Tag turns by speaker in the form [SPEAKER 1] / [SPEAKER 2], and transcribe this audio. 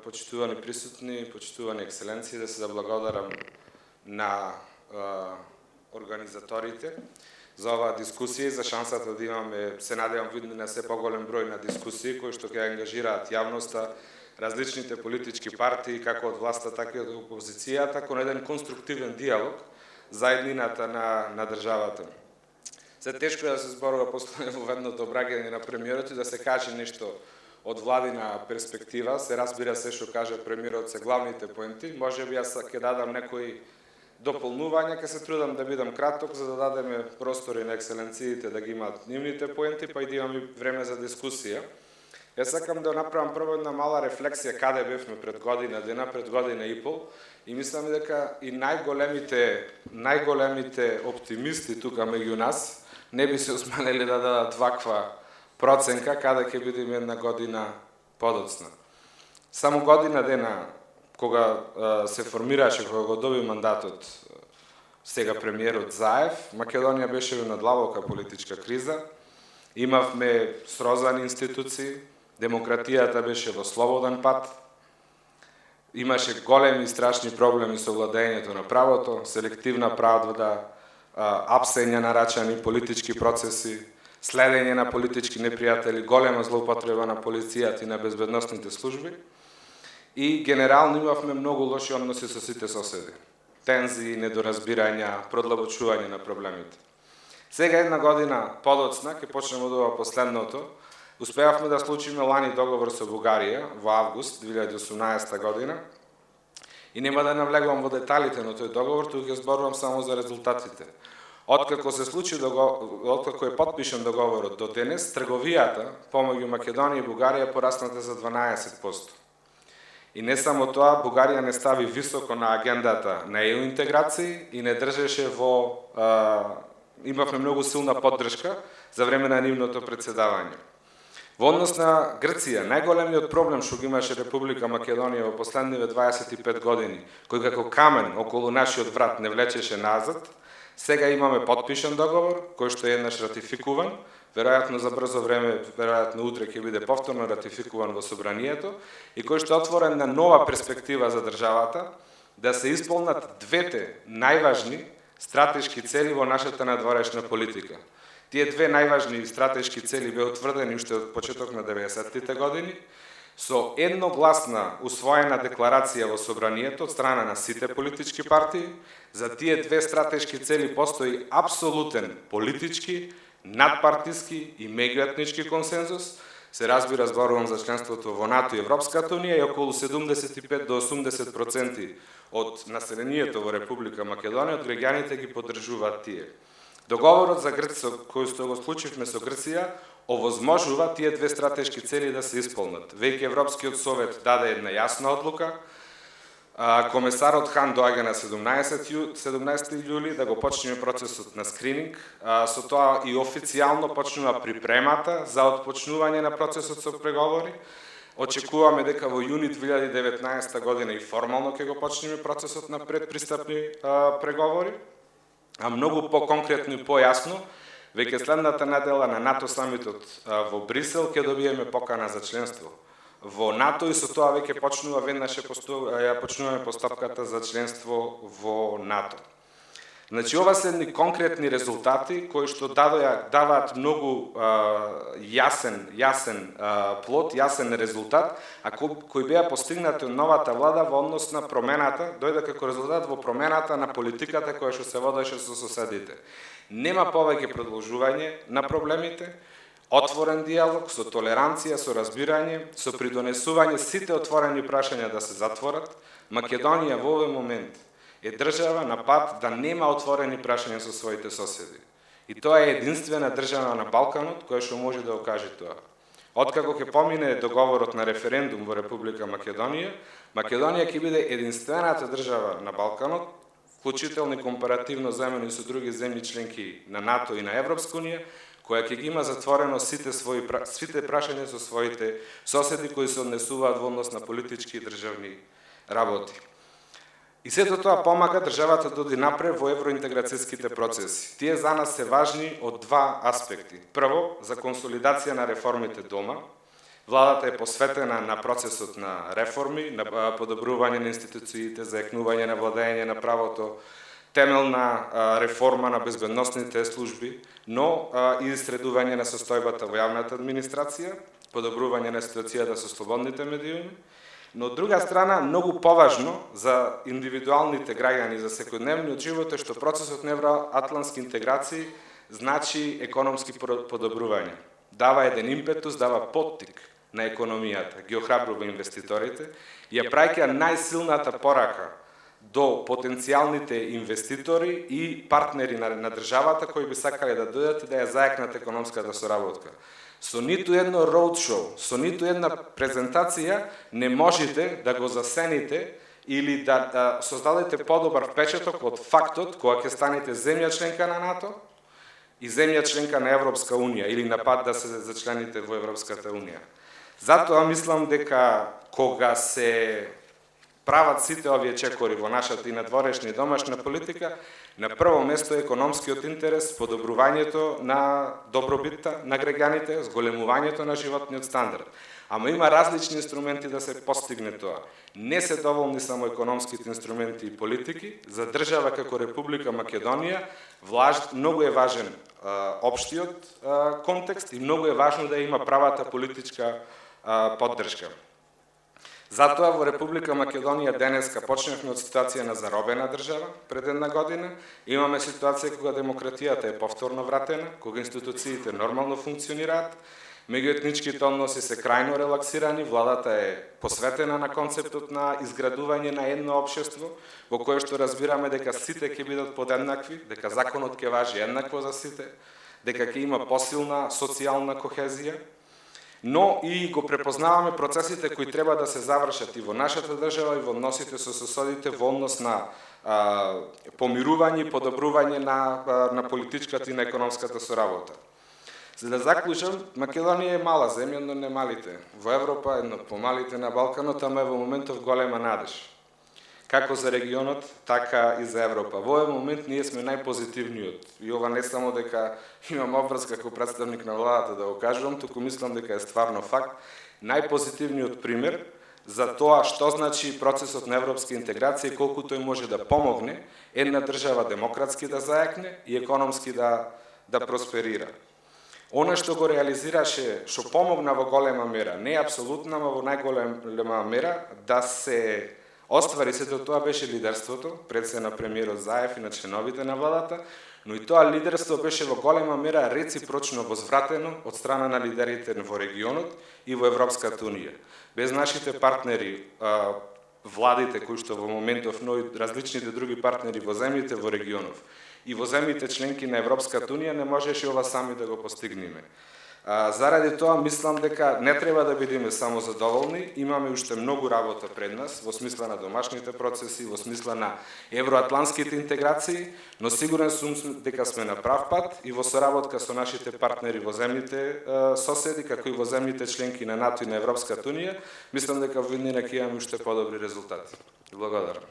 [SPEAKER 1] почитувани присутни, почитувани екселенции, да се заблагодарам на организаторите за оваа дискусија и за шансата да имаме, се надевам, видно на се поголем број на дискусии кои што ќе ангажираат јавноста, различните политички партии, како од власта, така и од опозицијата, кон еден конструктивен диалог за еднината на државата. Се тешко е да се зборува после воведното обраќање на премиерот и да се каже нешто од владина перспектива. Се разбира се што каже премиерот се главните поенти. Можеби јас ќе дадам некои дополнувања, ќе се трудам да бидам краток за да дадеме простори на екселенциите да ги имаат нивните поенти, па и да имаме време за дискусија. Јас сакам да направам прво една мала рефлексија каде бевме пред година дена, пред година и пол, и мислам дека и најголемите оптимисти тука меѓу нас не би се осмелели да дадат ваква проценка каде ќе бидеме една година подоцна. Само година дена кога се формираше, кога го доби мандатот сега премиерот Заев, Македонија беше на длабока политичка криза, имавме срозани институции, демократијата беше во слободен пат, имаше големи и страшни проблеми со владењето на правото, селективна правда, апсење на рачани политички процеси, следење на политички непријатели, голема злоупотреба на полицијата и на безбедносните служби и генерално имавме многу лоши односи со сите соседи. Тензии, недоразбирања, продлабочување на проблемите. Сега една година подоцна, ќе почнеме од ова последното, успеавме да случиме лани договор со Бугарија во август 2018 година и нема да навлегувам во деталите на тој договор, туку ќе зборувам само за резултатите. Откако е потпишан договорот до денес, трговијата помеѓу Македонија и Бугарија порасната за 12%. И не само тоа, Бугарија не стави високо на агендата на ЕУ интеграции и не држеше имавме многу силна поддршка за време на нивното претседавање. Во однос на Грција, најголемиот проблем што ги имаше Република Македонија во последниве 25 години, кој како камен околу нашиот врат не влечеше назад, сега имаме потпишан договор, кој што е еднаш ратификуван, веројатно за брзо време, веројатно утре ќе биде повторно ратификуван во собранието и кој што отворен на нова перспектива за државата, да се исполнат двете најважни стратешки цели во нашата надворешна политика. Тие две најважни стратешки цели беа утврдени уште од почеток на 90-тите години, со едногласна усвоена декларација во собранието од страна на сите политички партии. За тие две стратешки цели постои апсолутен политички, надпартиски и меѓуетнички консензус. Се разбира, зборувам за членството во НАТО и Европската унија и околу 75 до 80% од населението во Република Македонија, од граѓаните ги поддржуваат тие. Договорот за Грција, кој што го склучивме со Грција, овозможува тие две стратешки цели да се исполнат. Веќе Европскиот совет даде една јасна одлука, комесарот Хан доаѓа на 17 јули да го почнеме процесот на скрининг, со тоа и официјално почнува припремата за отпочнување на процесот со преговори. Очекуваме дека во јуни 2019 година и формално ќе го почнеме процесот на предпристапни преговори, а многу по-конкретно и по-јасно, веќе следната недела на НАТО самитот во Брисел ќе добиеме покана за членство во НАТО и со тоа веќе почнуваме постапката за членство во НАТО. Значи, ова се едни конкретни резултати кои што даваат многу јасен плод, јасен резултат, а кои беа постигнати од новата влада во однос на промената, дојде како резултат во промената на политиката која што се водеше со соседите. Нема повеќе продолжување на проблемите, отворен диалог, со толеранција, со разбирање, со придонесување сите отворени прашања да се затворат. Македонија во овој момент е држава на пат да нема отворени прашања со своите соседи. И тоа е единствена држава на Балканот која што може да окаже тоа. Откако ќе помине договорот на референдум во Република Македонија, Македонија ќе биде единствената држава на Балканот, вклучително и компаративно земено со други земји членки на НАТО и на Европска унија, која ќе ги има затворено сите прашања со своите соседи кои се однесуваат во однос на политички и државни работи. И сето тоа помага државата да оди напред во евроинтеграцијските процеси. Тие за нас се важни од два аспекти. Прво, за консолидација на реформите дома, Владата е посветена на процесот на реформи, на подобрување на институциите, заекнување на владење на правото, темелна реформа на безбедносните служби, но и средување на состојбата во јавната администрација, подобрување на ситуацијата со слободните медиуми, но од друга страна, многу поважно за индивидуалните граѓани, за секојдневниот живот е што процесот на евроатлантски интеграции значи економски подобрување. Дава еден импетус, дава поттик на економијата, ги охрабрува инвеститорите и ја праќа најсилната порака до потенцијалните инвеститори и партнери на државата кои би сакале да дојдат и да ја заекнат економската соработка. Со ниту едно роудшоу, со ниту една презентација не можете да го засените или да создадете подобар впечаток од фактот кога ќе станете земја членка на НАТО и земја членка на Европска Унија или на пат да се зачлените во Европската Унија. Затоа мислам дека кога се прават сите овие чекори во нашата и надворешна и домашна политика, на прво место е економскиот интерес, подобрувањето на добробитта на граѓаните, зголемувањето на животниот стандард. Ама има различни инструменти да се постигне тоа. Не се доволни само економските инструменти и политики. За држава како Република Македонија многу е важен општиот контекст и многу е важно да има правата политичка поддршка. Затоа во Република Македонија денеска почнавме од ситуација на заробена држава пред една година. Имаме ситуација кога демократијата е повторно вратена, кога институциите нормално функционираат, меѓуетничките односи се крајно релаксирани, владата е посветена на концептот на изградување на едно општество, во кое што разбираме дека сите ќе бидат подеднакви, дека законот ќе важи еднакво за сите, дека ќе има посилна социјална кохезија, но и го препознаваме процесите кои треба да се завршат и во нашата држава и во односите со соседите во однос на помирување и подобрување на политичката и на економската соработа. За да заклучам, Македонија е мала земја, но не малите. Во Европа една од помалите на Балканот, ама е во моментов голема надеж. Како за регионот, така и за Европа. Во овој момент ние сме најпозитивниот. И ова не само дека имам образ како представник на владата да го кажувам, туку мислам дека е стварно факт. Најпозитивниот пример за тоа што значи процесот на европска интеграција и колку тој може да помогне една држава демократски да заекне и економски да просперира. Она што го реализираше, што помогна во голема мера, не апсолутна, но во најголема мера, да се оствари сето тоа беше лидерството, пред се на премиерот Заев и на членовите на владата, но и тоа лидерство беше во голема мера реципрочно возвратено од страна на лидерите во регионот и во Европската Унија. Без нашите партнери, владите кои што во моментов, но и различните други партнери во земјите во регионов и во земјите членки на Европската Унија не можеше ова сами да го постигнеме. Заради тоа мислам дека не треба да бидеме само задоволни, имаме уште многу работа пред нас во смисла на домашните процеси, во смисла на евроатлантските интеграции, но сигурен сум дека сме на прав пат и во соработка со нашите партнери во земјите соседи, како и во земјите членки на НАТО и на Европската Унија, мислам дека во иднина ќе имаме уште подобри резултати. Благодарам.